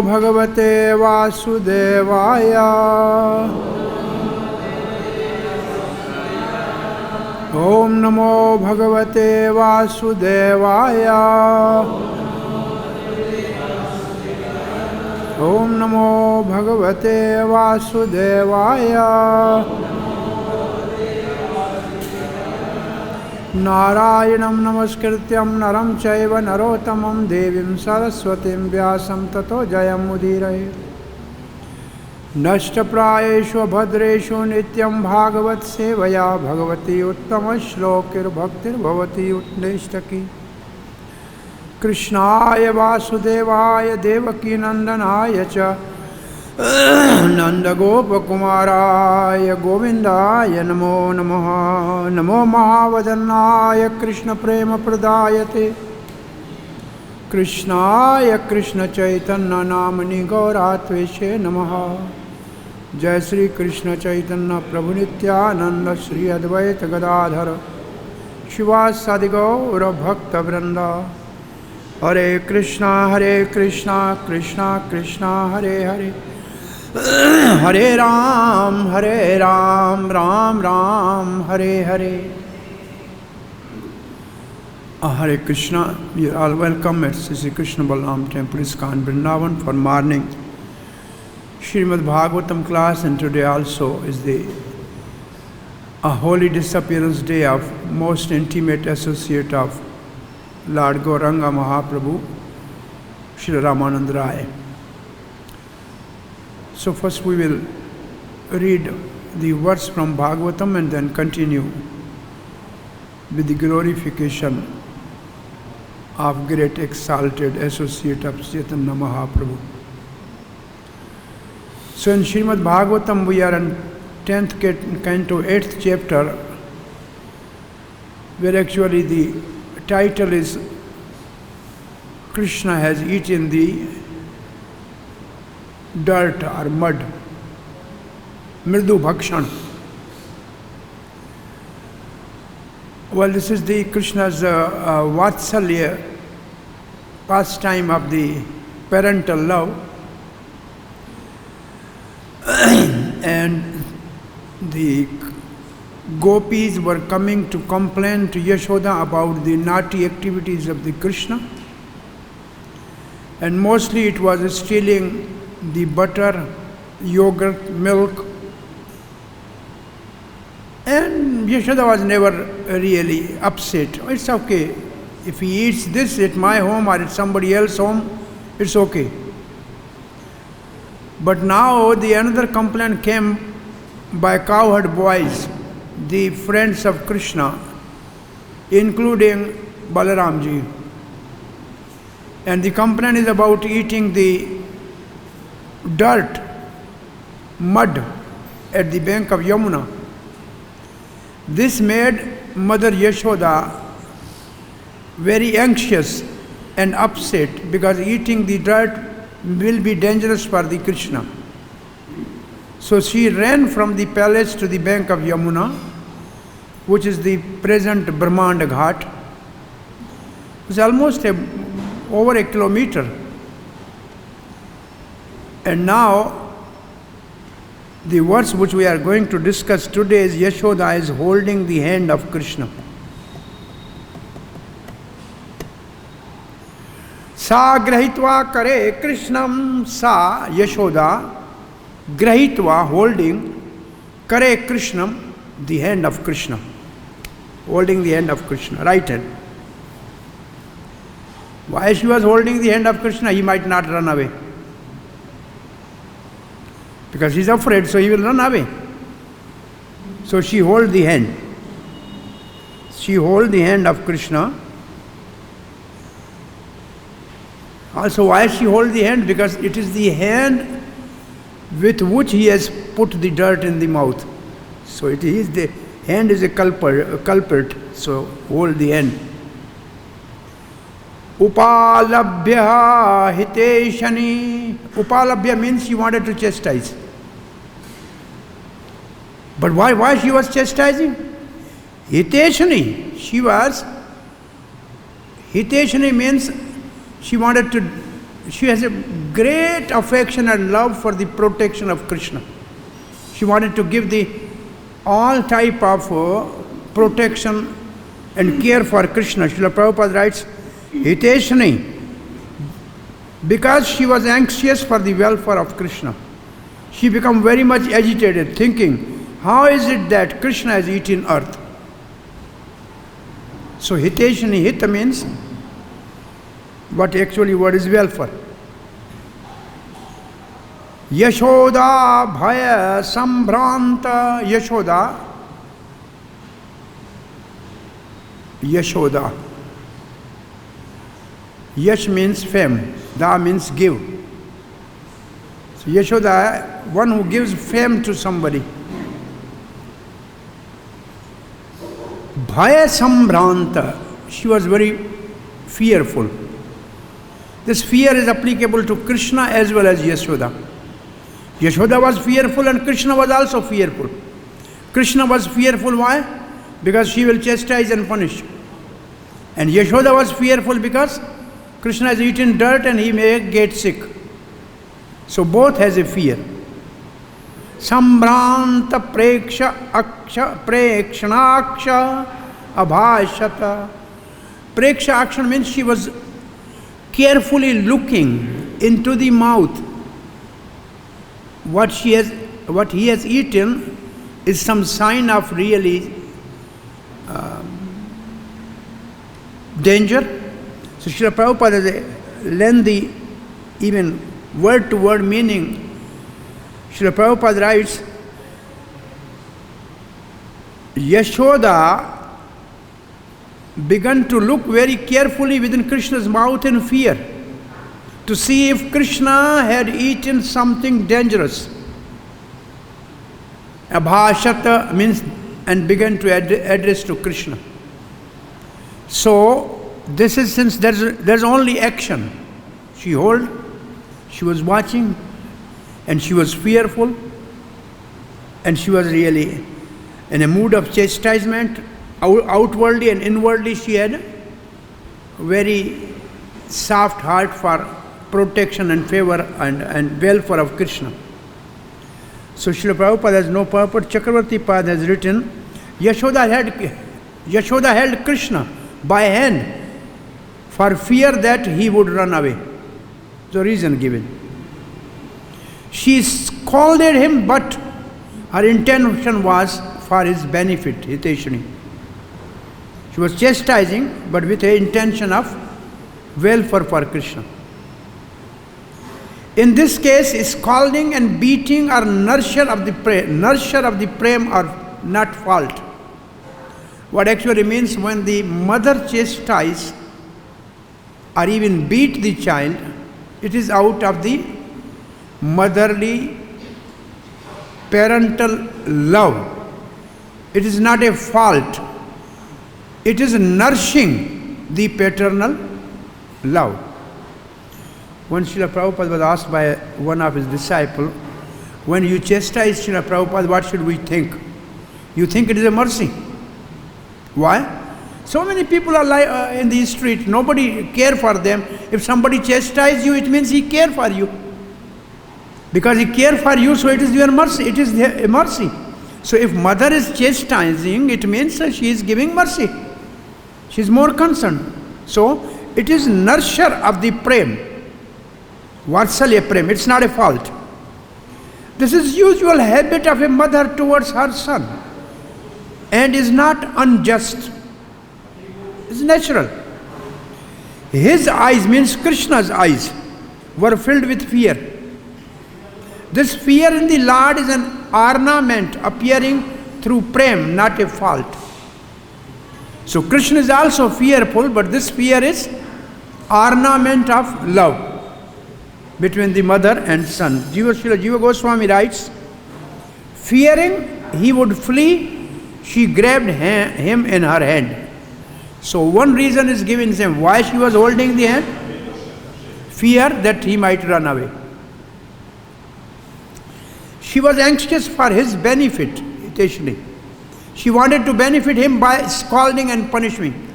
भगवते वासुदेवाय। ओम नमो भगवते वासुदेवाय। ओम नमो भगवते वासुदेवाय। नारायणं नमस्कृत्यं नरं चैव नरोत्तमं देवीं सरस्वतीं व्यासं ततो जयमुदीरये। नष्टप्रायेषु भद्रेषु नित्यं भागवत सेवया भगवती उत्तमश्लोकिर्भक्तिर्भवती उत्नेष्टकी। कृष्णाय वासुदेवाय देवकीनन्दनाय च नन्दगोपकुमाराय गोविन्दाय नमो नमः। नमो महावदनाय कृष्णप्रेमप्रदायते कृष्णाय कृष्णचैतन्यनाम्नि गौरात्वेषे नमः। जय श्री कृष्ण चैतन्य प्रभु नित्यानंद श्री अद्वैत गदाधर शिवासादि गौर भक्तवृंद। हरे कृष्णा कृष्णा कृष्णा हरे हरे, हरे Ram Ram Ram Hare Hare. Hare Krishna, you are all welcome at Sri Krishna Balaram Temple, ISKCON Vrindavan for morning Srimad Bhagavatam class, and today also is the holy disappearance day of most intimate associate of Lord Gauranga Mahaprabhu, Shri Ramananda Rai. So first we will read the verse from Bhagavatam and then continue with the glorification of great exalted associate of Chaitanya Mahaprabhu. So in Srimad Bhagavatam we are in 10th canto, 8th chapter, where actually the title is Krishna has eaten the dirt or mud, Mridu Bhakshan. Well, this is the Krishna's Vatsalya, pastime of the parental love. And the gopis were coming to complain to Yashoda about the naughty activities of the Krishna. And mostly it was stealing the butter, yogurt, milk. And Yashoda was never really upset. It's okay. If he eats this at my home or at somebody else's home, it's okay. But now the another complaint came by cowherd boys, the friends of Krishna, including Balaramji. And the complaint is about eating the dirt, mud at the bank of Yamuna. This made Mother Yashoda very anxious and upset because eating the dirt will be dangerous for the Krishna. So she ran from the palace to the bank of Yamuna, which is the present Brahmanda Ghat. It's almost over a kilometer. And now the verse which we are going to discuss today is Yashoda is holding the hand of Krishna. Sa grahitva kare Krishnam, sa Yashoda grahitva, holding, kare Krishnam, the hand of Krishna. Holding the hand of Krishna, right hand. Why she was holding the hand of Krishna? He might not run away. Because he is afraid, so he will run away. So she holds the hand. She holds the hand of Krishna. Also, why she holds the hand? Because it is the hand with which he has put the dirt in the mouth. So it is the hand is a culprit. So hold the hand. Upalabhya hiteshani. Upalabhya means she wanted to chastise. But why she was chastising? Hiteshani. Hiteshani means she wanted to she has a great affection and love for the protection of Krishna. She wanted to give the all type of protection and care for Krishna. Srila Prabhupada writes, Hiteshani, because she was anxious for the welfare of Krishna, she became very much agitated, thinking, how is it that Krishna has eaten earth? So Hiteshani, Hita means what actually word is welfare. Yashoda Bhaya Sambhranta Yashoda. Yash means fame, Da means give. So Yashoda, one who gives fame to somebody. Bhaya Sambhranta, she was very fearful. This fear is applicable to Krishna as well as Yashoda. Yashoda was fearful and Krishna was also fearful. Krishna was fearful, why? Because she will chastise and punish. And Yashoda was fearful because Krishna has eaten dirt and he may get sick. So both has a fear. Sambranta preksha aksha prekshanaksha abhashata. Preksha aksha means she was carefully looking into the mouth. What he has eaten is some sign of really danger. So Srila Prabhupada has a lengthy, even word-to-word meaning. Srila Prabhupada writes, Yashoda began to look very carefully within Krishna's mouth in fear, to see if Krishna had eaten something dangerous. Abhashata means, and began to address to Krishna. So, this is since there's only action. She was watching, and she was fearful, and she was really in a mood of chastisement. Outwardly and inwardly she had a very soft heart for protection and favor and welfare of Krishna. So Srila Prabhupada has no purport. Chakravarti Pad has written, Yashoda held Krishna by hand for fear that he would run away. The reason given. She scolded him, but her intention was for his benefit, Hiteshani. She was chastising, but with the intention of welfare for Krishna. In this case, scolding and beating are nurture of the prem are not fault. What actually means, when the mother chastises or even beat the child, it is out of the motherly parental love. It is not a fault. It is nourishing the paternal love. When Srila Prabhupada was asked by one of his disciples, when you chastise Srila Prabhupada, what should we think? You think it is a mercy. Why? So many people are in the street, nobody care for them. If somebody chastises you, it means he care for you. Because he care for you, so it is your mercy. It is a mercy. So if mother is chastising, it means she is giving mercy. She is more concerned. So it is nurture of the prem. Vatsalya prem. It's not a fault. This is usual habit of a mother towards her son, and is not unjust. It's natural. His eyes, means Krishna's eyes, were filled with fear. This fear in the Lord is an ornament appearing through prem, not a fault. So Krishna is also fearful, but this fear is ornament of love between the mother and son. Srila Jiva Goswami writes, fearing he would flee, she grabbed him in her hand. So one reason is given him why she was holding the hand. Fear that he might run away. She was anxious for his benefit, Hiteshani. She wanted to benefit him by scolding and punishing.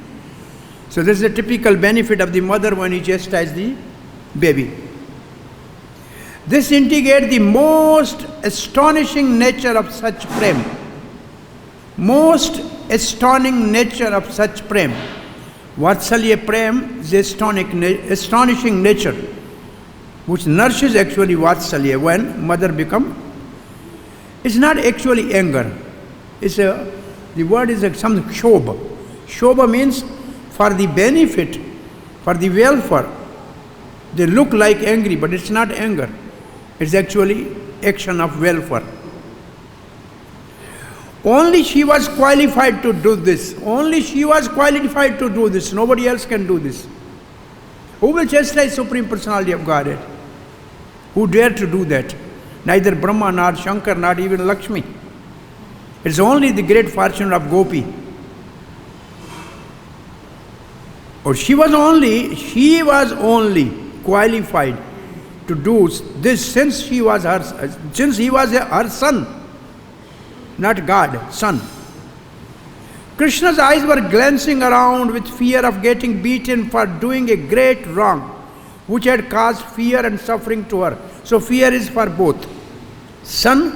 So this is a typical benefit of the mother when he chastises the baby. This indicates the most astonishing nature of such prem. Most astonishing nature of such prem. Vatsalya prem is astonishing nature, which nourishes actually Vatsalya when mother become. It's not actually anger. The word is some shobha. Shobha means for the benefit, for the welfare. They look like angry, but it's not anger. It's actually action of welfare. Only she was qualified to do this. Only she was qualified to do this. Nobody else can do this. Who will chastise Supreme Personality of Godhead? Who dare to do that? Neither Brahma, nor Shankar, not even Lakshmi. It's only the great fortune of Gopi. Or she was only qualified to do this since he was her son, not God, son. Krishna's eyes were glancing around with fear of getting beaten for doing a great wrong, which had caused fear and suffering to her. So fear is for both. Son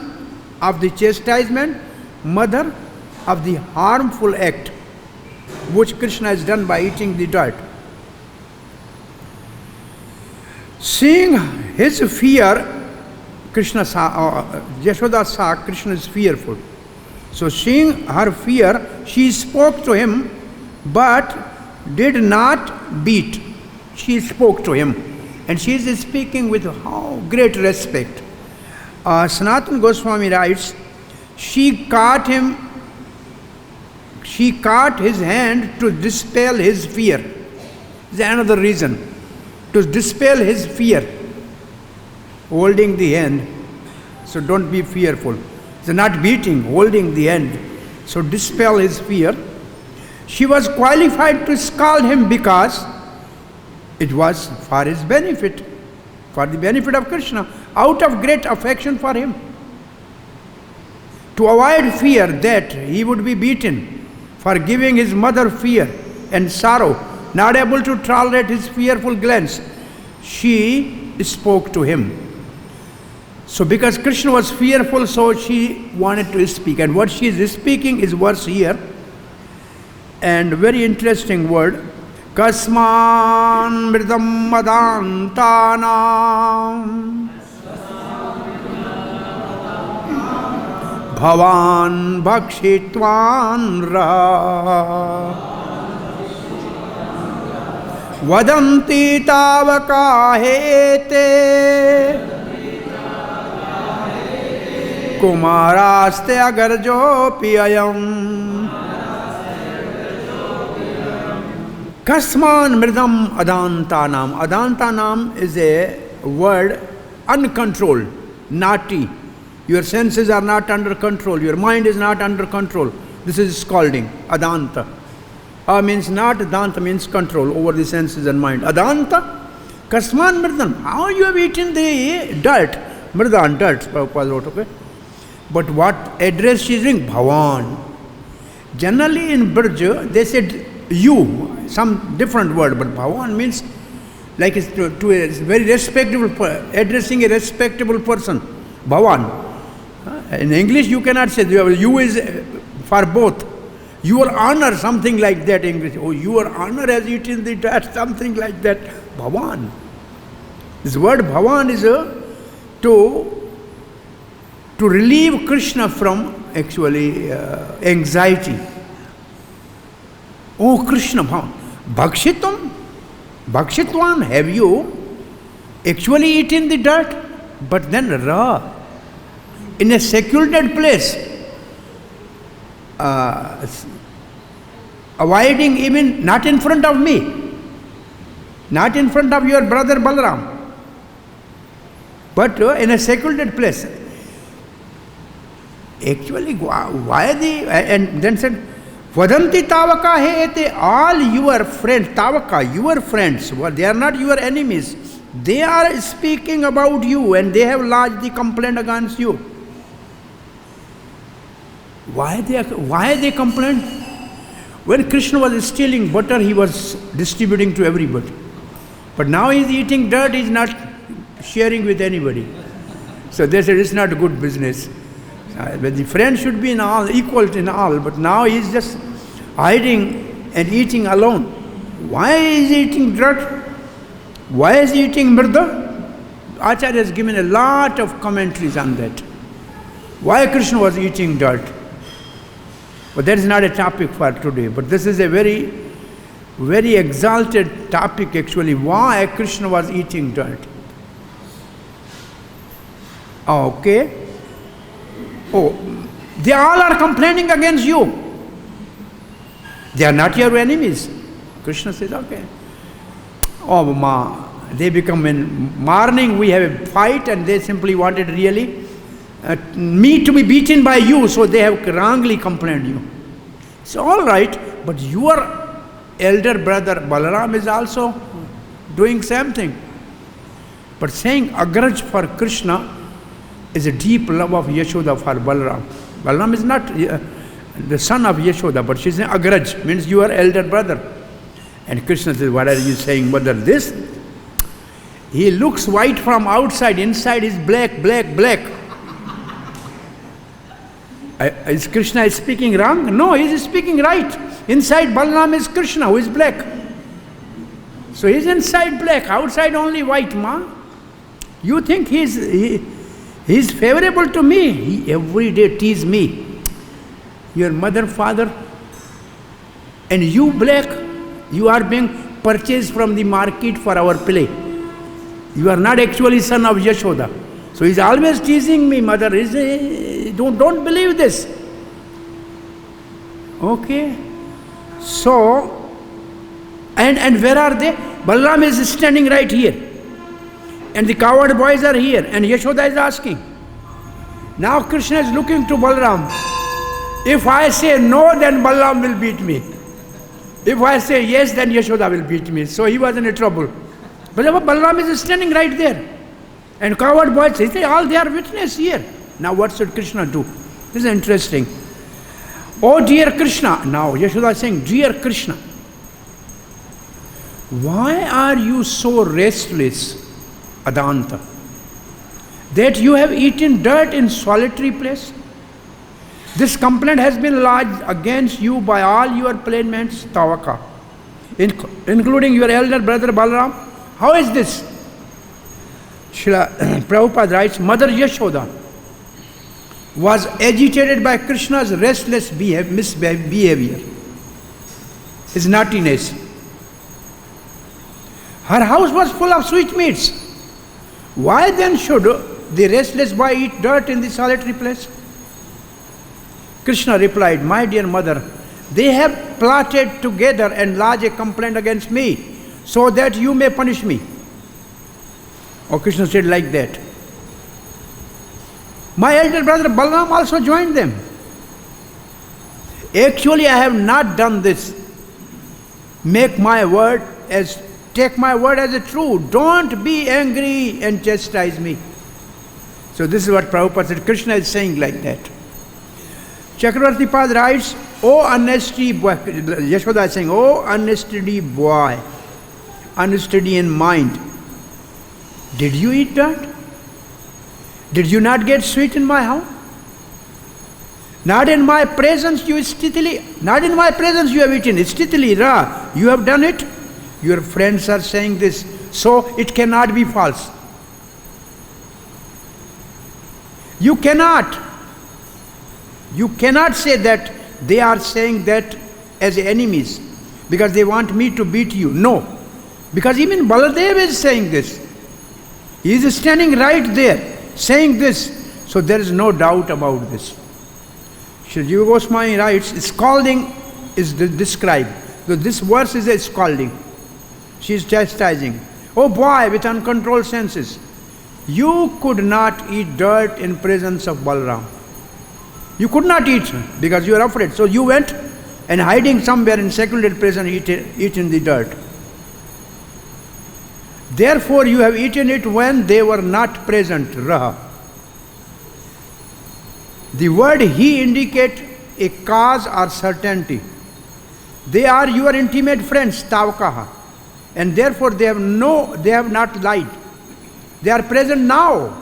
of the chastisement, mother of the harmful act which Krishna has done by eating the dirt. Seeing his fear, Yashoda saw Krishna is fearful. So seeing her fear, she spoke to him, but did not beat. She spoke to him. And she is speaking with how great respect. Sanatana Goswami writes, she caught his hand to dispel his fear. This is another reason. To dispel his fear. Holding the hand. So don't be fearful. It's not beating, holding the hand. So dispel his fear. She was qualified to scold him because it was for his benefit, for the benefit of Krishna, out of great affection for him. To avoid fear that he would be beaten for giving his mother fear and sorrow, not able to tolerate his fearful glance, she spoke to him. So because Krishna was fearful, so she wanted to speak. And what she is speaking is verse here. And very interesting word. Kasman mridam madantanam bhavan bhakshitvan ra vadanti tavakahete kumaraste agarjo piyayam. Kasman mridam adantanam. Adantanam is a word uncontrolled, naughty. Your senses are not under control. Your mind is not under control. This is scalding. Adanta. Means not, Adanta means control over the senses and mind. Adanta. Kasman mridam. How you have eaten the dirt? Mridan, dirt. Prabhupada wrote, okay? But what address she is doing? Bhavan. Generally in Braj, they said you. Some different word, but Bhavan means like it's to a very respectable, addressing a respectable person. Bhavan. In English you cannot say, you is for both. Your honor, something like that English. Oh, your honor has eaten the dirt, something like that. Bhavan. This word Bhavan is to relieve Krishna from actually anxiety. Oh Krishna, Bhakshitam, Bhakshitwan, have you actually eaten the dirt? But then Ra, in a secluded place, avoiding even not in front of me, not in front of your brother Balaram, but in a secluded place. Actually, why and then said, Vadanti tavaka hete, all your friends, tavaka, your friends, well, they are not your enemies. They are speaking about you and they have lodged the complaint against you. Why they complained? When Krishna was stealing butter, he was distributing to everybody. But now he is eating dirt, he is not sharing with anybody. So they said it's not a good business. But the friend should be in all, equal in all, but now he's just hiding and eating alone. Why is he eating dirt? Why is he eating mrda? Acharya has given a lot of commentaries on that. Why Krishna was eating dirt? But that is not a topic for today. But this is a very, very exalted topic actually. Why Krishna was eating dirt? Okay. Oh, they all are complaining against you. They are not your enemies. Krishna says, okay. Oh, ma, they become in morning, we have a fight, and they simply wanted really me to be beaten by you, so they have wrongly complained you. It's all right, but your elder brother Balaram is also doing same thing. But saying agraj for Krishna is a deep love of Yashoda for Balaram. Balaram is not the son of Yashoda, but she's an agraj, means you are elder brother. And Krishna says, what are you saying, mother? This? He looks white from outside, inside is black, black, black. Is Krishna speaking wrong? No, he is speaking right. Inside Balaram is Krishna, who is black. So he is inside black, outside only white, ma. You think he is favorable to me? He every day tease me. Your mother, father, and you black, you are being purchased from the market for our play. You are not actually son of Yashoda. So he is always teasing me, mother. Don't believe this. Okay. So, and where are they? Balaram is standing right here. And the coward boys are here. And Yashoda is asking. Now Krishna is looking to Balaram. If I say no, then Balaram will beat me. If I say yes, then Yashoda will beat me. So he was in trouble. But Balaram is standing right there. And coward boys say, all they are witness here. Now what should Krishna do? This is interesting. Oh dear Krishna. Now Yashoda is saying, dear Krishna, why are you so restless, Adanta, that you have eaten dirt in solitary place? This complaint has been lodged against you by all your playmates, Tavaka, including your elder brother Balaram. How is this? Srila Prabhupada writes, Mother Yashoda was agitated by Krishna's restless misbehavior, his naughtiness. Her house was full of sweetmeats. Why then should the restless boy eat dirt in the solitary place? Krishna replied, my dear mother, they have plotted together and lodged a complaint against me, so that you may punish me. Or Krishna said like that. My elder brother Balaram also joined them. Actually, I have not done this. Take my word as a true. Don't be angry and chastise me. So this is what Prabhupada said. Krishna is saying like that. Chakravarti Pad writes, oh unsteady boy, Yashoda is saying, oh unsteady boy, unsteady in mind, did you eat dirt? Did you not get sweet in my house? Not in my presence you have eaten, stithili, ra, you have done it? Your friends are saying this, so it cannot be false. You cannot say that they are saying that as enemies because they want me to beat you. No. Because even Baladev is saying this. He is standing right there saying this. So there is no doubt about this. Sri Jiva Goswami writes, scalding is described. So this verse is a scalding. She is chastising. Oh boy, with uncontrolled senses, you could not eat dirt in presence of Balaram. You could not eat because you are afraid. So you went and hiding somewhere in secluded place and eaten the dirt. Therefore you have eaten it when they were not present. Raha. The word he indicates a cause or certainty. They are your intimate friends, Tavakaha, and therefore they have not lied. They are present now.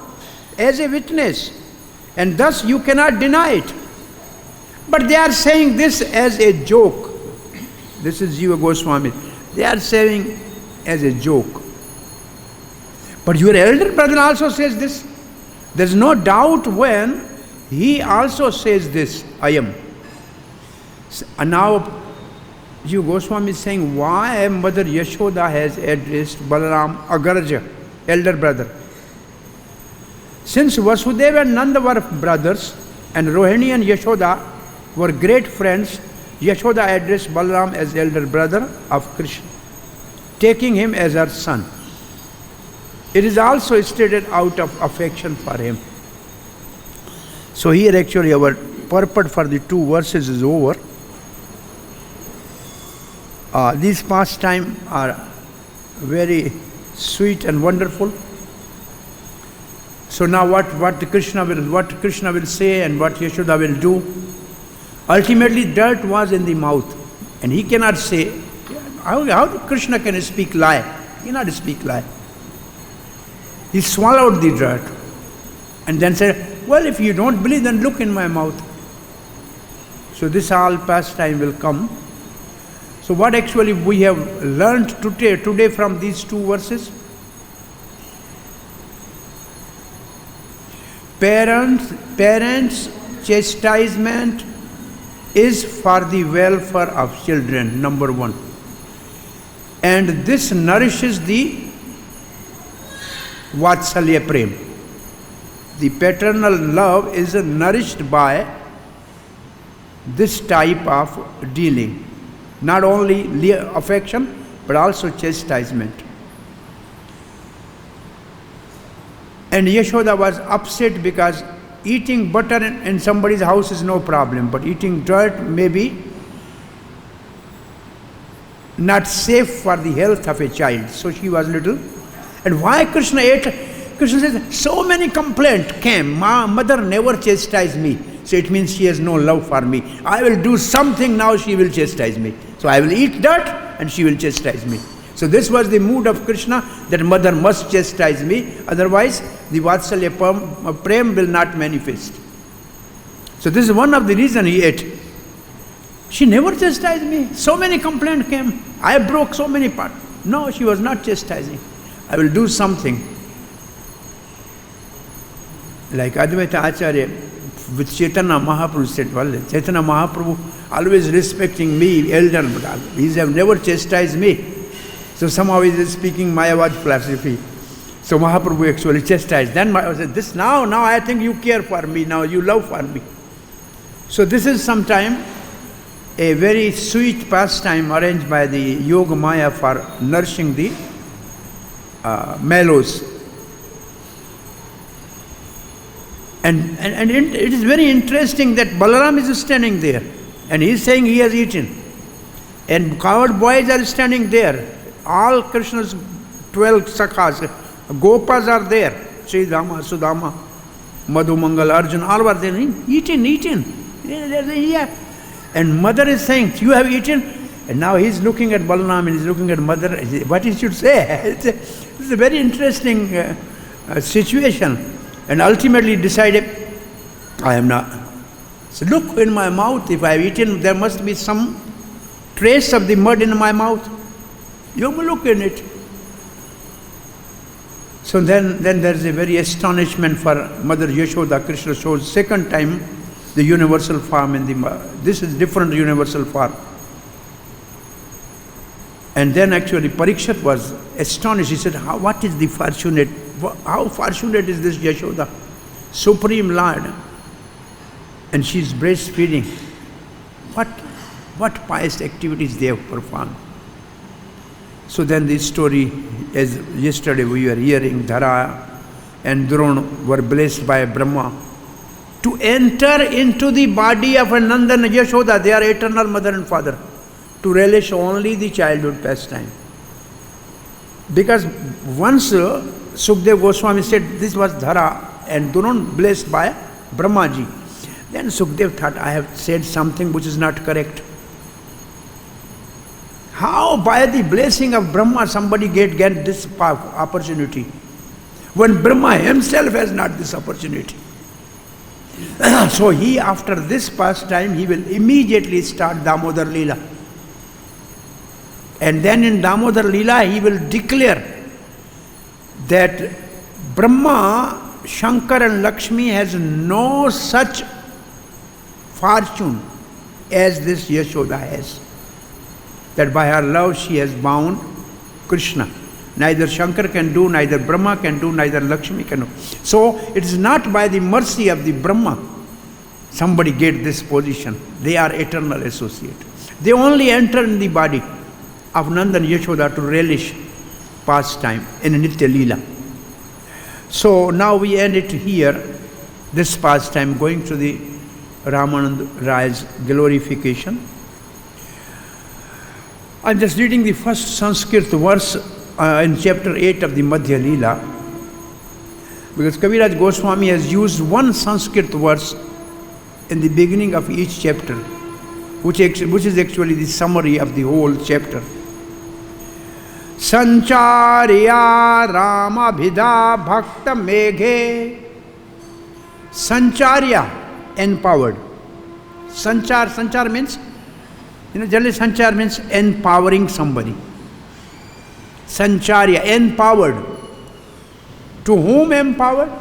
as a witness, and thus you cannot deny it. But they are saying this as a joke. This is Jiva Goswami. They are saying as a joke. But your elder brother also says this. There is no doubt when he also says this, I am. And now Jiva Goswami is saying why Mother Yashoda has addressed Balaram Agarja, elder brother. Since Vasudeva and Nanda were brothers and Rohini and Yashoda were great friends, Yashoda addressed Balaram as elder brother of Krishna, taking him as her son. It is also stated out of affection for him. So here actually our purport for the 2 verses is over. These pastimes are very sweet and wonderful. So now what Krishna will say and what Yashoda will do. Ultimately dirt was in the mouth, and he cannot say, how Krishna can speak lie? He cannot speak lie. He swallowed the dirt and then said, well, if you don't believe, then look in my mouth. So this all pastime will come. So what actually we have learned today from these 2 verses? Parents' chastisement is for the welfare of children, number 1. And this nourishes the Vatsalya Prem. The paternal love is nourished by this type of dealing. Not only affection, but also chastisement. And Yashoda was upset because eating butter in somebody's house is no problem, but eating dirt may be not safe for the health of a child. So she was little. And why Krishna ate? Krishna says, so many complaints came. Mother never chastised me. So it means she has no love for me. I will do something now, she will chastise me. So I will eat dirt and she will chastise me. So this was the mood of Krishna, that mother must chastise me, otherwise the Vatsalya Prem will not manifest. So this is one of the reasons he ate. She never chastised me. So many complaints came. I broke so many parts. No, she was not chastising. I will do something. Like Advaita Acharya with Chaitanya Mahaprabhu said, well, Chaitanya Mahaprabhu always respecting me, elder, but he have never chastised me. So somehow he is speaking Mayavad philosophy. So Mahaprabhu actually chastised. Then Mahaprabhu said, this now I think you care for me, now you love for me. So this is sometime a very sweet pastime arranged by the Yoga Maya for nourishing the mellows. And it is very interesting that Balaram is standing there and he is saying he has eaten. And cowherd boys are standing there. All Krishna's 12 sakhas, Gopas are there. Sri Dhamma, Sudama, Madhu Mangal, Arjun, all were there. Eaten. Yeah. And mother is saying, you have eaten? And now he is looking at Balaram and he is looking at mother. What he should say? It's a very interesting situation. And ultimately decided, I am not. So look in my mouth, if I have eaten, there must be some trace of the mud in my mouth. You will look in it. So then there is a very astonishment for Mother Yashoda. Krishna shows second time the universal form in the, this is different universal form. And then actually Parikshit was astonished. He said, what is the fortunate, how fortunate is this Yashoda? Supreme Lord. And she is breastfeeding. What pious activities they have performed. So then this story, as yesterday we were hearing, Dhara and Drona were blessed by Brahma to enter into the body of Nanda and Yashoda, their eternal mother and father, to relish only the childhood pastime. Because once Sukdev Goswami said this was Dhara and Drona blessed by Brahmaji, then Sukdev thought, I have said something which is not correct. How by the blessing of Brahma somebody get this opportunity? when Brahma himself has not this opportunity. So he, after this pastime, he will immediately start Damodar Leela. And then in Damodar Leela, he will declare that Brahma, Shankar and Lakshmi has no such fortune as this Yashoda has. That by her love she has bound Krishna. Neither Shankar can do, neither Brahma can do, neither Lakshmi can do. So it is not by the mercy of the Brahma somebody get this position. They are eternal associate. They only enter in the body of Nanda and Yashoda to relish pastime in Nitya Leela. So now we end it here, this pastime, going to the Ramanand Rai's glorification. I'm just reading the first Sanskrit verse in chapter 8 of the Madhya Leela, because Kaviraj Goswami has used one Sanskrit verse in the beginning of each chapter, which is actually the summary of the whole chapter. Sancharya Rama Bhida Bhakta Meghe. Sancharya, empowered. Sanchar means, generally Sanchar means empowering somebody. Sancharya, empowered. To whom empowered?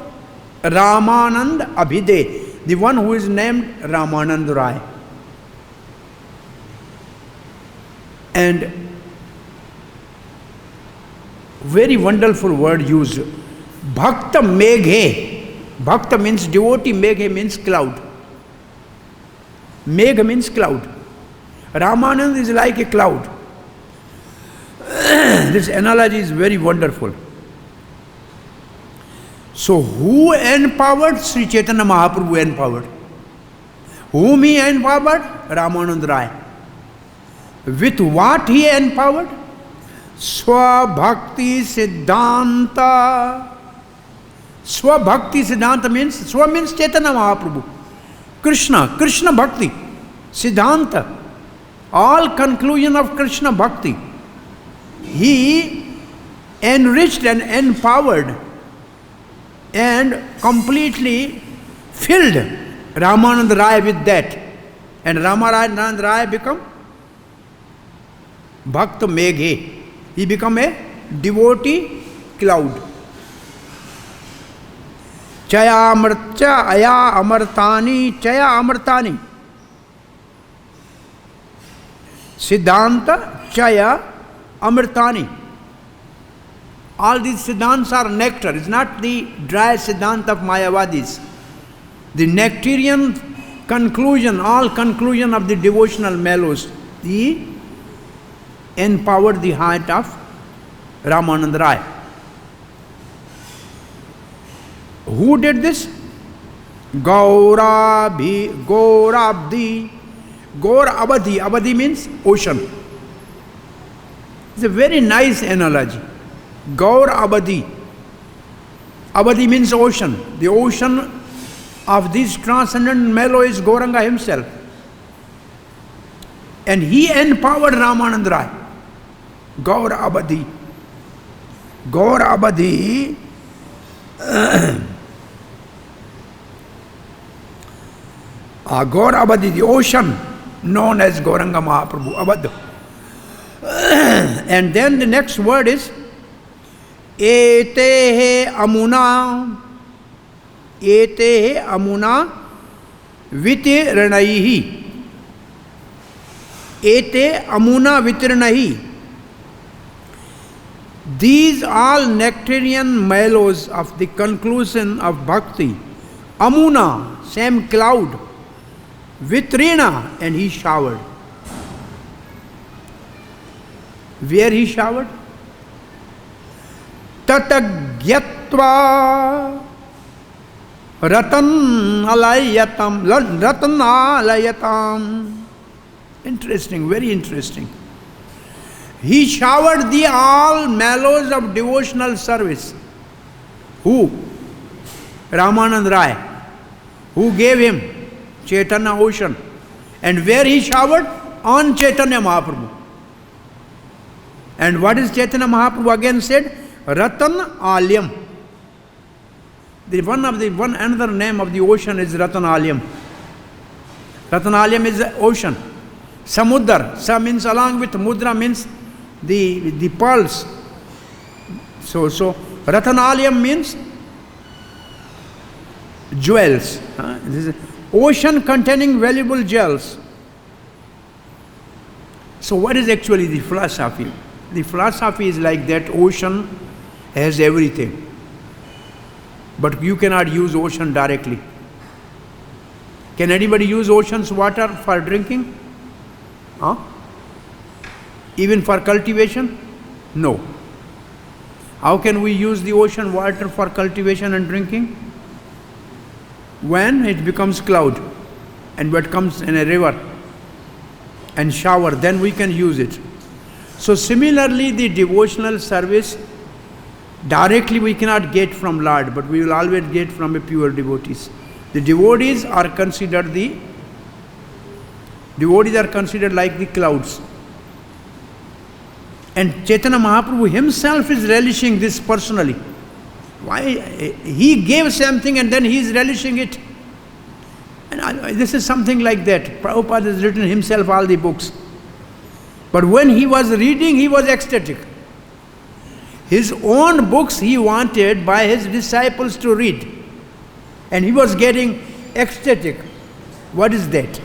Ramanand Abhide, the one who is named Ramanand Rai. And very wonderful word used. Bhakta Meghe. Bhakta means devotee, Meghe means cloud. Megha means cloud. Ramanand is like a cloud. This analogy is very wonderful. So who empowered? Sri Chaitanya Mahaprabhu empowered. Whom he empowered? Ramanand Rai. With what he empowered? Swabhakti Siddhanta. Swabhakti Siddhanta means, Swa means Chaitanya Mahaprabhu. Krishna Bhakti. Siddhanta. All conclusion of Krishna Bhakti. He enriched and empowered and completely filled Ramanand Rai with that. And Ramanand Rai become Bhakta Meghe. He become a devotee cloud. Chaya Amartya Aya Amartani Chaya Amartani. Siddhanta Chaya Amartani. All these Siddhants are nectar. It's not the dry Siddhanta of Mayavadis. The nectarian conclusion, all conclusion of the devotional mellows, he empowered the heart of Ramanand Rai. Who did this? Gaurabdi. Gaurabdi. Abadi means ocean. It's a very nice analogy. Gaurabdi. Abadi means ocean. The ocean of this transcendent mellow is Gauranga himself. And he empowered Ramanand Rai. Gaurabdi. Gaurabdi. Gaurabdi, the ocean known as Gauranga Mahaprabhu. Abad. And then the next word is Etehe Amuna. Etehe Amuna Vitiranahi. Ete Amuna Vitiranahi. These all nectarian mellows of the conclusion of bhakti. Amuna, same cloud. Vitrina, and he showered. Where he showered? Tatagyatva Ratanaalayatam. Interesting, very interesting. He showered the all mellows of devotional service. Who? Ramanand Rai. Who gave him? Chaitanya ocean. And where he showered? On Chaitanya Mahaprabhu. And what is Chaitanya Mahaprabhu again said? Ratan Alyam. Another name of the ocean is Ratanalayam. Ratanalayam is the ocean. Samudra, sa means along with mudra means the pearls. So Ratanalayam means jewels. This is ocean containing valuable jewels. So what is actually the philosophy? The philosophy is like that ocean has everything. But you cannot use ocean directly. Can anybody use ocean's water for drinking? Even for cultivation? No. How can we use the ocean water for cultivation and drinking? When it becomes cloud and what comes in a river and shower, then we can use it. So similarly, the devotional service directly we cannot get from Lord, but we will always get from a pure devotees. The devotees are considered like the clouds. And Chaitanya Mahaprabhu himself is relishing this personally. Why? He gave something and then he is relishing it. And this is something like that. Prabhupada has written himself all the books. But when he was reading, he was ecstatic. His own books he wanted by his disciples to read. And he was getting ecstatic. What is that?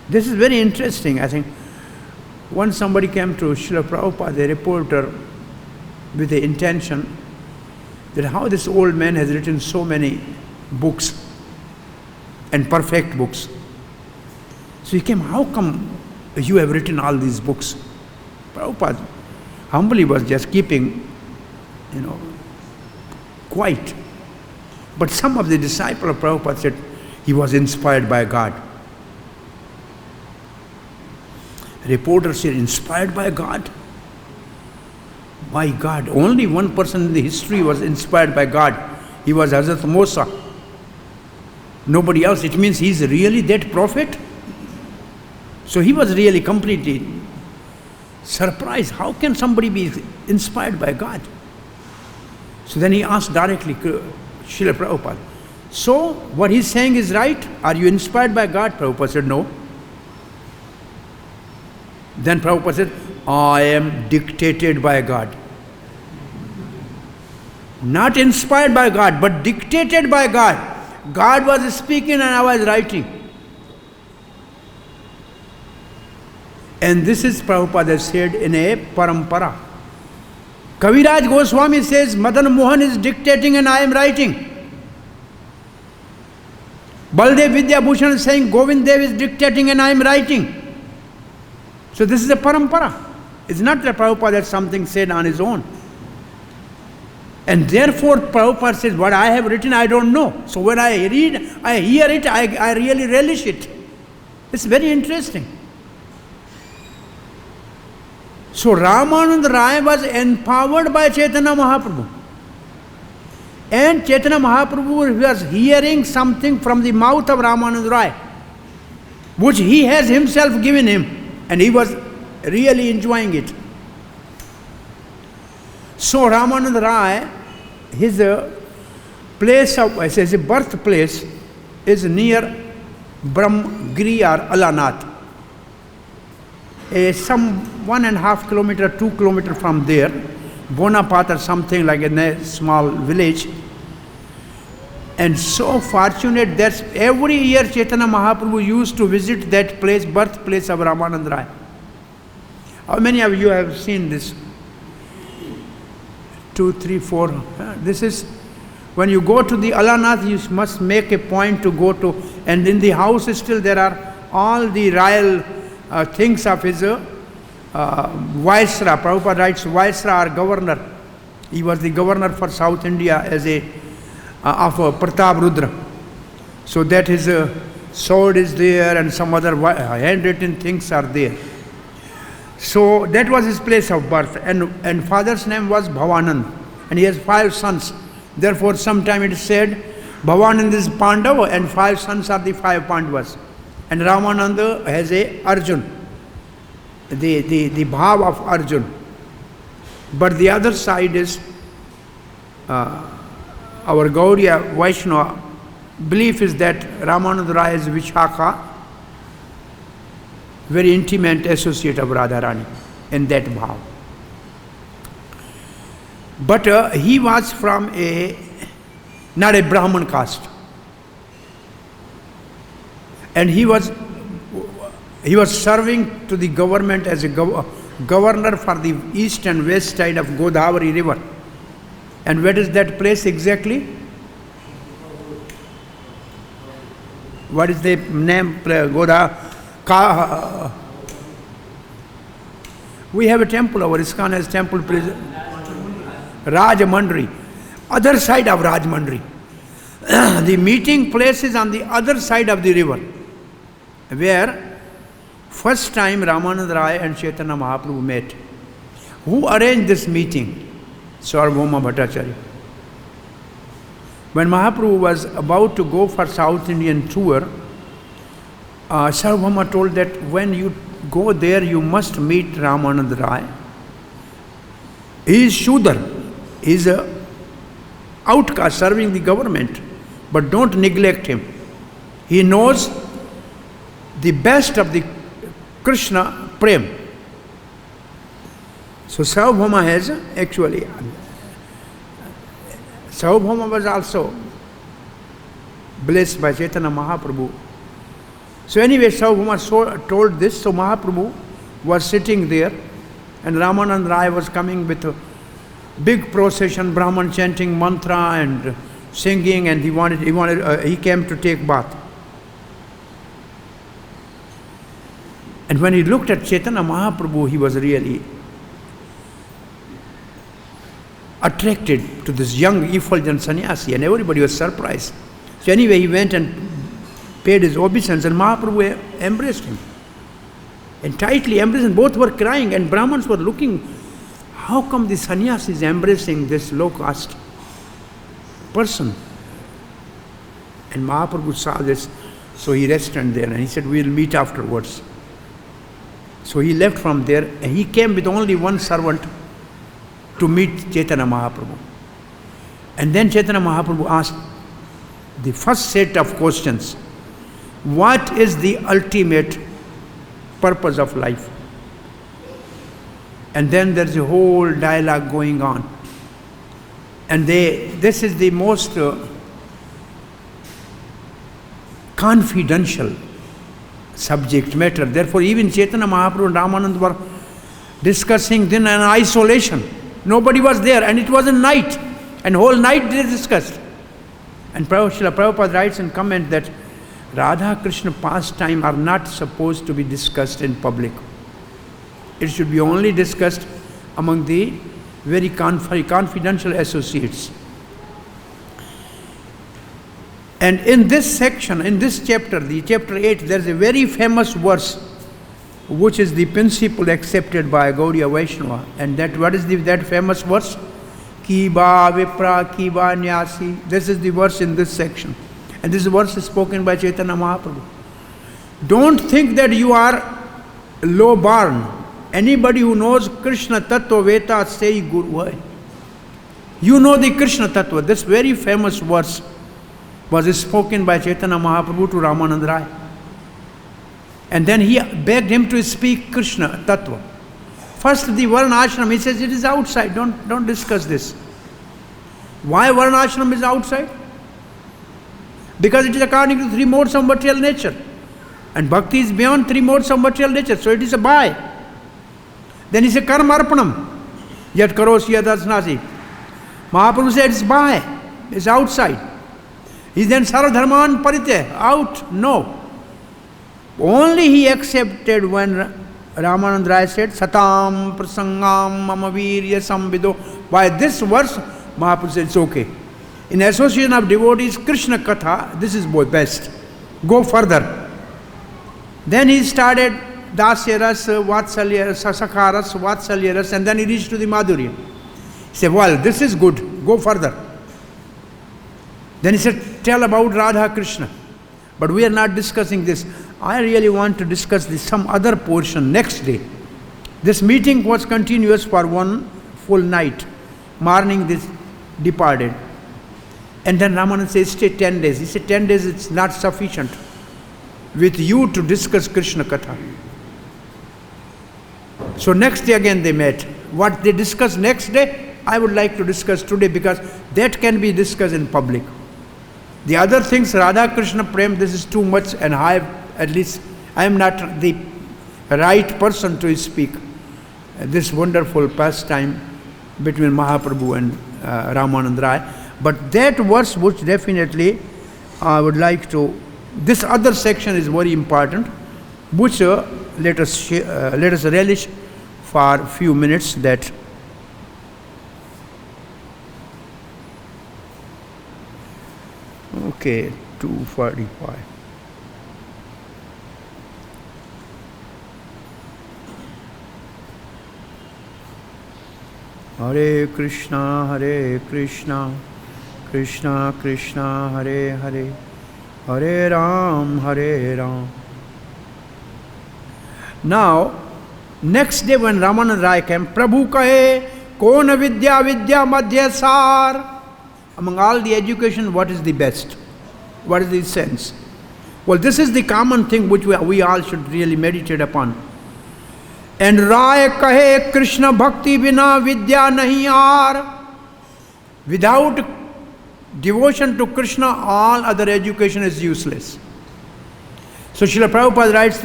This is very interesting, I think. Once somebody came to Srila Prabhupada, a reporter, with the intention that how this old man has written so many books and perfect books. So he came, how come you have written all these books? Prabhupada humbly was just keeping, quiet. But some of the disciples of Prabhupada said he was inspired by God. Reporter said, inspired by God? My God, only one person in the history was inspired by God. He was Hazrat Musa. Nobody else. It means he is really that prophet? So he was really completely surprised. How can somebody be inspired by God? So then he asked directly Srila Prabhupada, so what he's saying is right? Are you inspired by God? Prabhupada said, no. Then Prabhupada said, I am dictated by God. Not inspired by God, but dictated by God. God was speaking and I was writing. And this is Prabhupada said in a parampara. Kaviraj Goswami says, Madan Mohan is dictating and I am writing. Baldev Vidya Bhushan is saying, Govind Dev is dictating and I am writing. So this is a parampara. It's not that Prabhupada has something said on his own. And therefore Prabhupada says, what I have written, I don't know. So when I read, I hear it, I really relish it. It's very interesting. So Ramananda Rai was empowered by Chaitanya Mahaprabhu. And Chaitanya Mahaprabhu was hearing something from the mouth of Ramananda Rai, which he has himself given him. And he was really enjoying it. So Ramananda Rai, his place of, his birthplace is near Brahmgiri or Alanath. Some 1.5 kilometer, 2 kilometers from there, Bonaparte or something like in a small village. And so fortunate that every year Chaitanya Mahaprabhu used to visit that place, birthplace of Ramananda Rai. How many of you have seen this? 2, 3, 4. This is, when you go to the Alanath, you must make a point to go to, and in the house still there are all the royal things of his Viceroy. Prabhupada writes Viceroy or governor. He was the governor for South India as of Pratap Rudra. So that his sword is there and some other handwritten things are there. So that was his place of birth, and father's name was Bhavanand, and he has 5 sons. Therefore sometime it is said Bhavanand is Pandava and 5 sons are the 5 Pandavas. And Ramananda has a Arjun, the bhav of Arjun. But the other side is our Gaudiya Vaishnava belief is that Ramananda Rai is Vishakha, very intimate associate of Radharani in that bhav. But he was from not a Brahman caste. And he was serving to the government as a governor for the east and west side of Godavari river. And where is that place exactly? What is the name? We have a temple, our ISKCON has temple, Rajamandri, other side of Rajamandri. The meeting place is on the other side of the river, where first time Ramananda Rai and Chaitanya Mahaprabhu met. Who arranged this meeting? Sarvabhauma Bhattacharya. When Mahaprabhu was about to go for South Indian tour, Sarvabhauma told that when you go there, you must meet Ramananda Rai. He is Shudra, he is an outcast serving the government, but don't neglect him. He knows the best of the Krishna Prem. So Sarvabhauma has actually, Sarvabhauma was also blessed by Chaitanya Mahaprabhu. So anyway, Sarvabhauma told this, so Mahaprabhu was sitting there and Ramananda Rai was coming with a big procession, Brahman chanting mantra and singing, and he came to take bath. And when he looked at Chaitanya Mahaprabhu, he was really attracted to this young effulgent sannyasi, and everybody was surprised. So anyway, he went and paid his obeisance, and Mahaprabhu embraced him. And tightly embraced, and both were crying, and Brahmins were looking, how come the sannyasi is embracing this low caste person? And Mahaprabhu saw this, so he rested there, and he said, we'll meet afterwards. So he left from there, and he came with only one servant to meet Chaitanya Mahaprabhu. And then Chaitanya Mahaprabhu asked the first set of questions. What is the ultimate purpose of life? And then there's a whole dialogue going on. And this is the most confidential subject matter. Therefore, even Chaitanya Mahaprabhu and Ramananda were discussing then in isolation. Nobody was there, and it was a night, and whole night they discussed. And Srila Prabhupada writes and comment that Radha Krishna pastime are not supposed to be discussed in public. It should be only discussed among the very confidential associates. And in this section, in this chapter, the chapter 8, there is a very famous verse which is the principle accepted by Gaudiya Vaishnava. And that, what is that famous verse? Kiba Vipra Kiba Nyasi. This is the verse in this section. And this verse is spoken by Chaitanya Mahaprabhu. Don't think that you are low born. Anybody who knows Krishna Tattva Veta say Guru. You know the Krishna Tattva. This very famous verse was spoken by Chaitanya Mahaprabhu to Ramananda Rai. And then he begged him to speak Krishna Tattva. First the Varna Ashram, he says it is outside, don't discuss this. Why Varna Ashram is outside? Because it is according to 3 modes of material nature. And bhakti is beyond 3 modes of material nature, so it is a bhai. Then he said karma arpanam, yat karosi yadasnasi. Mahaprabhu said it's bhai, it's outside. He then sarvadharman parite, out, no. Only he accepted when Ramananda Rai said, Satam prasangam mama virya samvido. By this verse, Mahaprabhu said, it's okay. In association of devotees, Krishna Katha, this is best. Go further. Then he started Dasya Ras, Vatsalya Ras, Sakha Ras, Vatsalya Ras, and then he reached to the Madhurya. He said, well, this is good, go further. Then he said, tell about Radha Krishna. But we are not discussing this. I really want to discuss some other portion next day. This meeting was continuous for full night. Morning this departed. And then Ramananda says, stay 10 days. He said, 10 days it's not sufficient with you to discuss Krishna Katha. So next day again they met. What they discussed next day, I would like to discuss today, because that can be discussed in public. The other things, Radha Krishna Prem, this is too much, and I am not the right person to speak this wonderful pastime between Mahaprabhu and Ramananda Rai. But that verse which definitely I would like to, this other section is very important, which let us relish for a few minutes. That okay, 245. Hare Krishna, Krishna Krishna, Hare Hare, Hare Ram, Hare Ram. Now, next day when Ramananda Rai came, Prabhu kahe, Kona Vidya Vidya Madhya Sar. Among all the education, what is the best? What is the sense? Well, this is the common thing which we all should really meditate upon. And Rai kahe, Krishna Bhakti Bina Vidya Nahi Aar. Without devotion to Krishna, all other education is useless. So Srila Prabhupada writes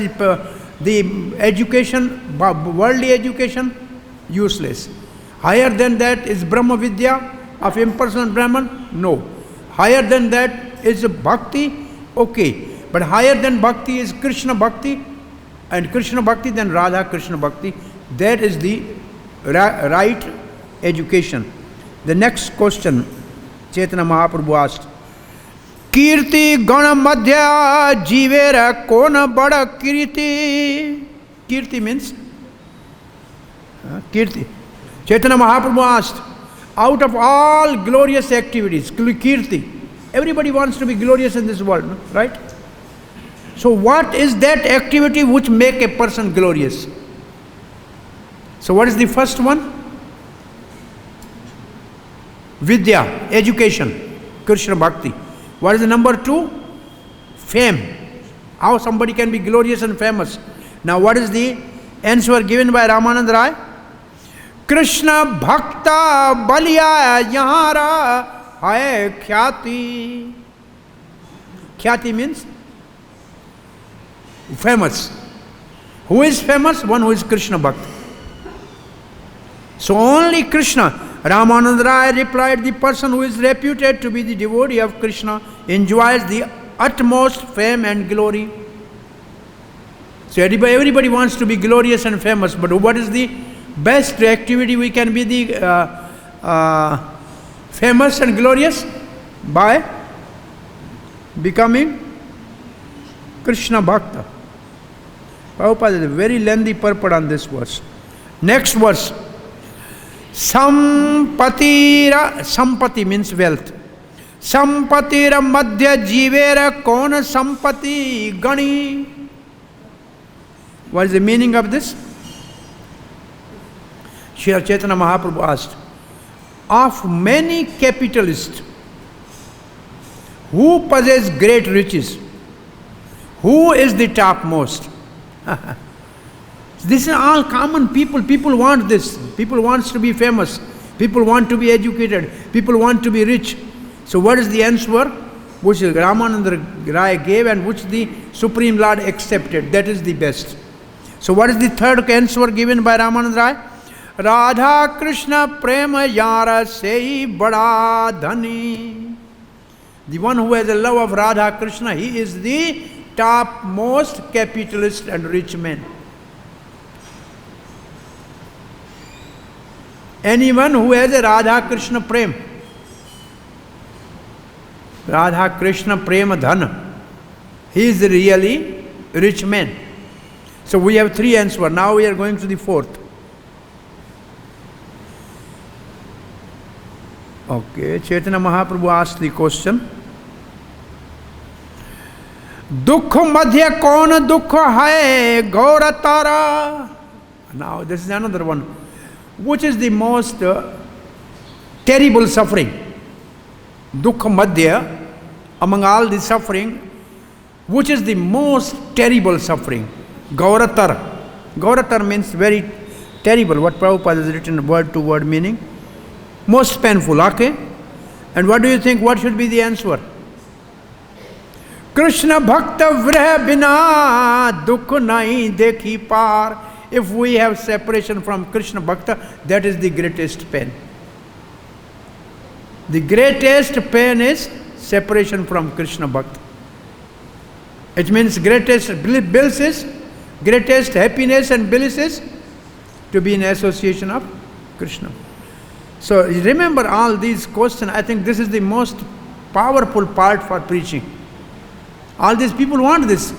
the education, worldly education, useless. Higher than that is Brahma Vidya of impersonal Brahman? No. Higher than that is Bhakti? Okay. But higher than Bhakti is Krishna Bhakti, and Krishna Bhakti, then Radha Krishna Bhakti. That is the right education. The next question, Chaitanya Mahaprabhu asked, Kirti Gana Madhya Jivera Kona Bada Kirti. Kirti means Kirti. Chaitanya Mahaprabhu asked, out of all glorious activities, Kirti, everybody wants to be glorious in this world, right? So what is that activity which make a person glorious? So what is the first one? Vidya, education, Krishna Bhakti. What is the number 2? Fame. How somebody can be glorious and famous. Now what is the answer given by Ramananda Rai? Krishna Bhakta Baliya Yahara Hai Khyati. Khyati means famous. Who is famous? One who is Krishna Bhakta. So only Krishna. Ramananda Rai replied, the person who is reputed to be the devotee of Krishna enjoys the utmost fame and glory. So everybody wants to be glorious and famous, but what is the best activity we can be the famous and glorious? By becoming Krishna Bhakta. Prabhupada has a very lengthy purport on this verse. Next verse. Sampati means wealth. Sampatira madhya jivera kona sampati gani. What is the meaning of this? Srila Chaitanya Mahaprabhu asked, of many capitalists who possess great riches, who is the topmost? This is all common people. People want this. People want to be famous. People want to be educated. People want to be rich. So what is the answer which Ramananda Rai gave and which the Supreme Lord accepted? That is the best. So what is the third answer given by Ramananda Rai? Radha Krishna Prema Yara Sei Bada Dhani. The one who has a love of Radha Krishna, he is the topmost capitalist and rich man. Anyone who has a Radha Krishna Prem, Radha Krishna Prema Dhana, he is really rich man. So we have 3 answers. Now we are going to the 4th. Okay, Chaitanya Mahaprabhu asked the question. Dukha madhya kauna dukha hai gaura tara. Now this is another one. which is the most terrible suffering? Dukha Madhya, among all the suffering, which is the most terrible suffering? Gauratar. Gauratar means very terrible. What Prabhupada has written word to word meaning? Most painful, okay? And what do you think? What should be the answer? Krishna Bhakta Vrah Bina Dukh Nahi Dekhi Par. If we have separation from Krishna Bhakta, that is the greatest pain. The greatest pain is separation from Krishna Bhakta. It means greatest bliss is, greatest happiness and bliss is to be in association of Krishna. So remember all these questions. I think this is the most powerful part for preaching. All these people want this.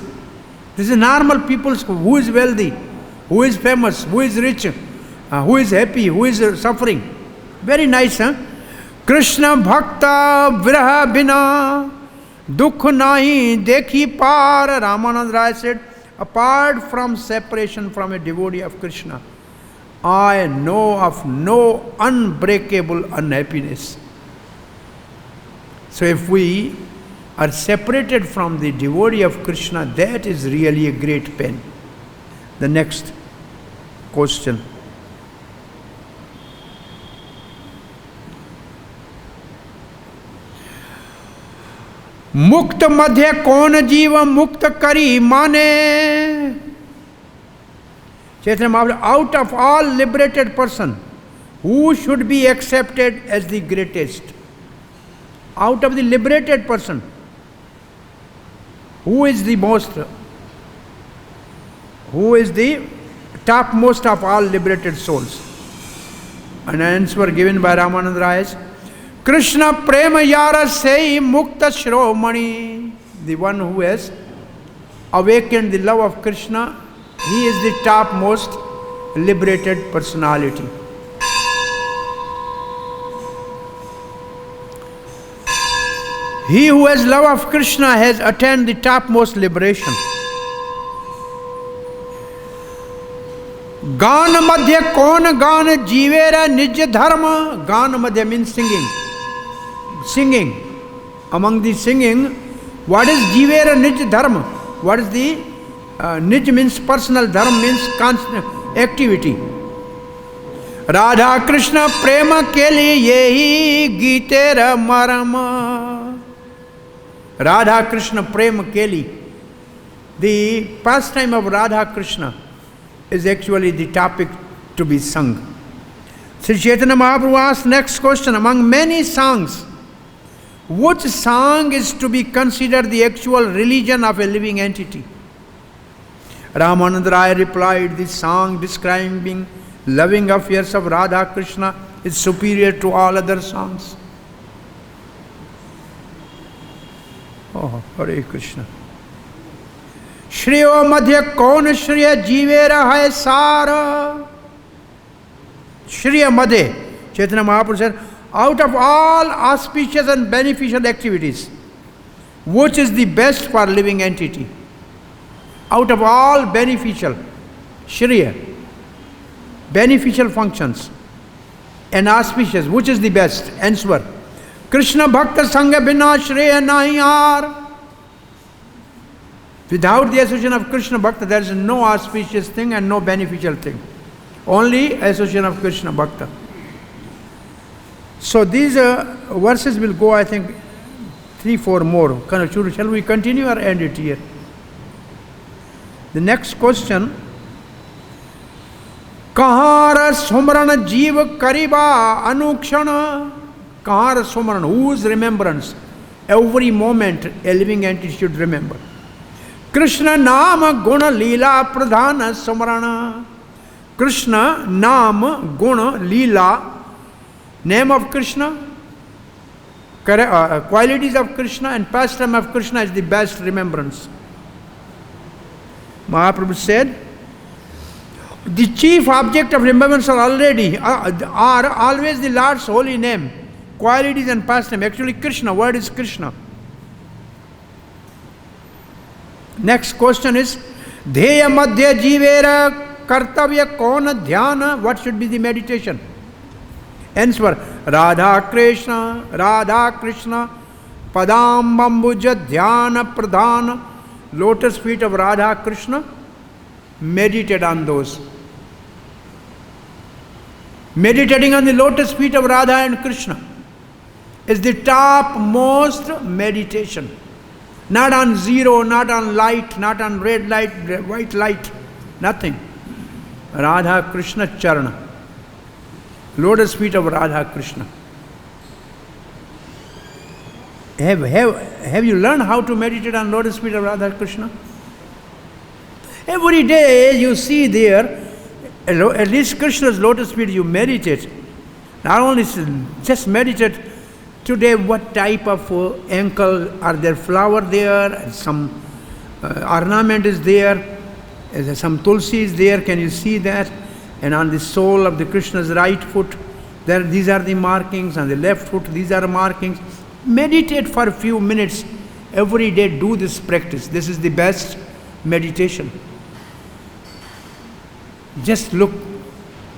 This is normal people. Who is wealthy? Who is famous? Who is rich? Who is happy? Who is suffering? Very nice, huh? Krishna Bhakta Viraha Bina Dukh Nahi Dekhi Par. Ramananda Rai said, apart from separation from a devotee of Krishna, I know of no unbreakable unhappiness. So if we are separated from the devotee of Krishna, that is really a great pain. The next question. मुक्त मध्य कौन जीव मुक्त करी माने? Chaitanya Mahaprabhu, out of all liberated person, who should be accepted as the greatest? Out of the liberated person, who is the most? Who is the topmost of all liberated souls? An answer given by Ramananda Rai is, Krishna Prema Yara Sei Mukta Shromani. The one who has awakened the love of Krishna, he is the topmost liberated personality. He who has love of Krishna has attained the topmost liberation. Gan Madhya Kon Gan Jivera Nij Dharma. Gan Madhya means singing. Singing. Among the singing, what is Jivera Nij Dharma? What is the Nij means personal, Dharma means constant activity. Radha Krishna Prema ke liye yehi Gitera Marama. Radha Krishna Prema ke liye. The pastime of Radha Krishna is actually the topic to be sung. Sri Chaitanya Mahaprabhu asked next question, among many songs, which song is to be considered the actual religion of a living entity? Ramananda Rai replied, the song describing loving affairs of Radha Krishna is superior to all other songs. Oh, Hare Krishna. Shriyo Madhya Kaun Shriya Jivera Hai Sara. Shriya Madhya, Chaitanya Mahaprabhu said, out of all auspicious and beneficial activities, which is the best for living entity? Out of all beneficial, Shriya, beneficial functions and auspicious, which is the best? Answer. Krishna Bhakta Sangha Bina Shreya Nahi Har. Without the association of Krishna Bhakta, there is no auspicious thing and no beneficial thing. Only association of Krishna Bhakta. So these verses will go, I think, 3-4 more. Shall we continue or end it here? The next question. Kahara Sumrana Jiva Kariba Anukshana. Kahara Sumrana, whose remembrance? Every moment a living entity should remember. Krishna Nama Guna Leela Pradhana Samarana. Krishna Nama Guna Leela, name of Krishna, qualities of Krishna and pastime of Krishna is the best remembrance. Mahaprabhu said, the chief object of remembrance are always the Lord's holy name, qualities and pastime. Actually Krishna, word is Krishna. Next question is, Dheya Madhya Jivera kartavya kona dhyana. What should be the meditation? Answer: Radha Krishna, Padam Bambuja Dhyana Pradhana. Lotus feet of Radha Krishna. Meditate on those. Meditating on the lotus feet of Radha and Krishna is the topmost meditation. Not on zero, not on light, not on red light, white light, nothing. Radha Krishna Charana. Lotus feet of Radha Krishna. Have you learned how to meditate on lotus feet of Radha Krishna? Every day you see there, at least Krishna's lotus feet, you meditate. Not only just meditate, today what type of ankle, are there flower there, some ornament is there, some tulsi is there, can you see that? And on the sole of the Krishna's right foot, these are the markings, on the left foot these are markings. Meditate for a few minutes every day, do this practice. This is the best meditation. Just look,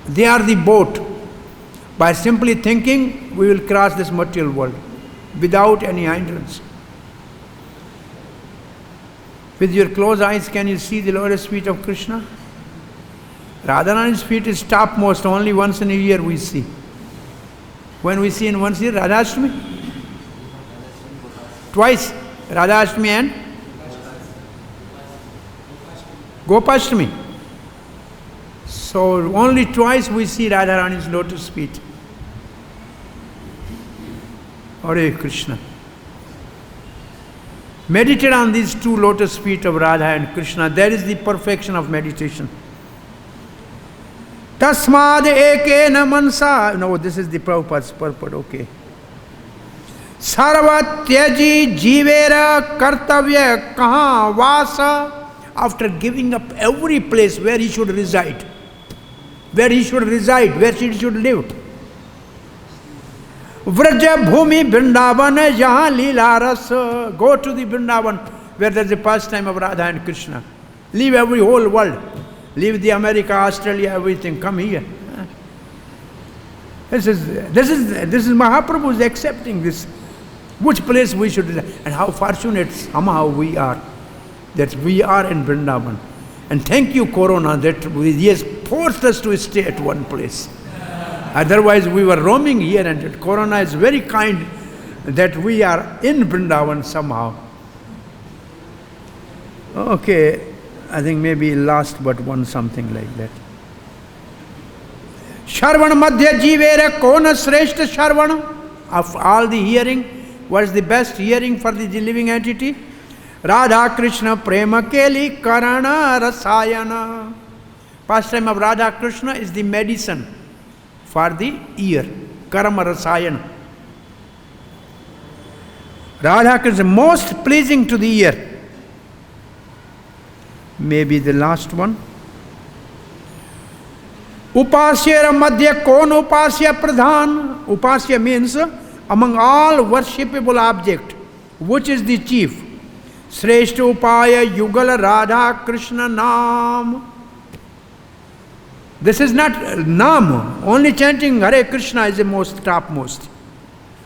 they are the boat. By simply thinking, we will cross this material world without any hindrance. With your closed eyes, can you see the lotus feet of Krishna? Radharani's feet is topmost, only once in a year we see. When we see in once a year, Radhashtami? Twice, Radhashtami and Gopashtami. So only twice we see Radharani's lotus feet. Hare Krishna. Meditate on these two lotus feet of Radha and Krishna. That is the perfection of meditation. Tasmad ekena mansa. No, this is the Prabhupada's purport, okay. Sarvatyaji jivera kartavya kaha vasa. After giving up every place where he should reside, where he should live. Vraja bhumi Vrindavan jahan leela ras. Go to the Vrindavan where there is a pastime of Radha and Krishna. Leave every whole world. Leave the America, Australia, everything. Come here. This is Mahaprabhu is accepting this. Which place we should reside. And how fortunate somehow we are that we are in Vrindavan. And thank you, Corona, that he has forced us to stay at one place. Otherwise, we were roaming here, and Corona is very kind that we are in Vrindavan somehow. Okay, I think maybe last but one, something like that. Sharvan Madhya Jivera Kona Sreshta Sharvana. Of all the hearing, what is the best hearing for the living entity? Radha Krishna Prema Keli Karana Rasayana. Pastime of Radha Krishna is the medicine for the ear. Karma Rasayana. Radha Krishna is most pleasing to the ear. Maybe the last one. Upasya Madhya Kon Upasya Pradhan. Upasya means among all worshipable objects, which is the chief? Sreshta Upaya Yugal Radha Krishna Nam. This is not Nam. Only chanting Hare Krishna is the most topmost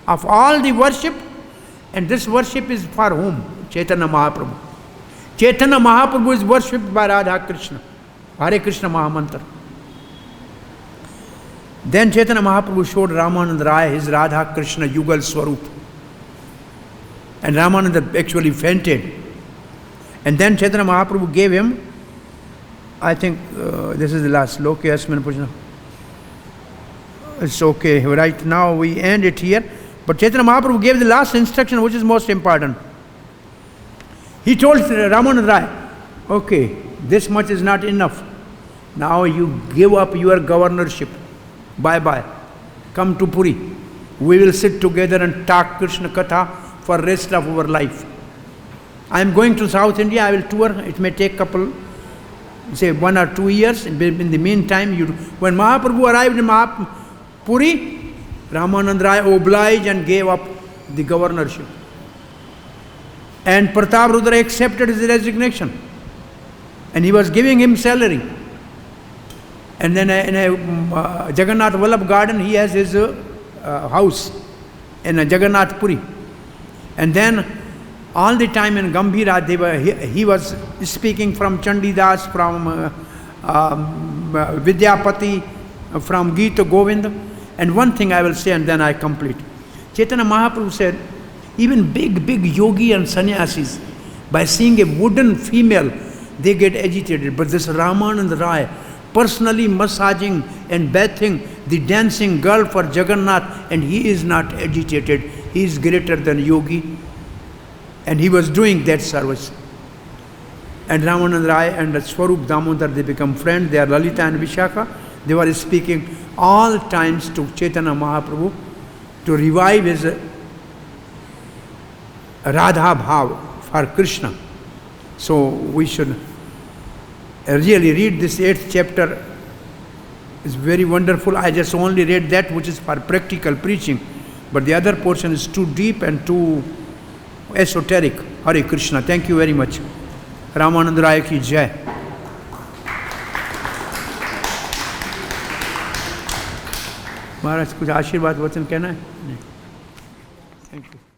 of all the worship. And this worship is for whom? Chaitanya Mahaprabhu. Chaitanya Mahaprabhu is worshipped by Radha Krishna. Hare Krishna Mahamantra. Then Chaitanya Mahaprabhu showed Ramananda Rai his Radha Krishna Yugal Swarup. And Ramananda actually fainted. And then Chaitanya Mahaprabhu gave him, I think this is the last sloka. It's okay. Right now we end it here. But Chaitanya Mahaprabhu gave the last instruction, which is most important. He told Ramananda Rai, okay, this much is not enough. Now you give up your governorship. Bye-bye. Come to Puri. We will sit together and talk Krishna Katha for the rest of our life. I am going to South India. I will tour. It may take say 1 or 2 years. In the meantime, when Mahaprabhu arrived in Puri, Ramananda Rai obliged and gave up the governorship. And Pratap Rudra accepted his resignation. And he was giving him salary. And then in a Jagannath Vallabh garden, he has his house in a Jagannath Puri. And then all the time in Gambhira, he was speaking from Chandidas, from Vidyapati, from Gita Govind. And one thing I will say, and then I complete. Chaitanya Mahaprabhu said, even big yogi and sannyasis, by seeing a wooden female, they get agitated. But this Ramananda Rai, personally massaging and bathing the dancing girl for Jagannath, and he is not agitated. He is greater than yogi. And he was doing that service. And Ramananda Rai and Swarup Damodar, they become friends. They are Lalita and Vishakha. They were speaking all times to Chaitanya Mahaprabhu to revive his Radha Bhav for Krishna. So we should really read this 8th chapter. It's very wonderful. I just only read that which is for practical preaching. But the other portion is too deep and too esoteric. Hare Krishna. Thank you very much. Ramananda Rai ki jai. महाराज कुछ आशीर्वाद वचन कहना है? नहीं. Thank you.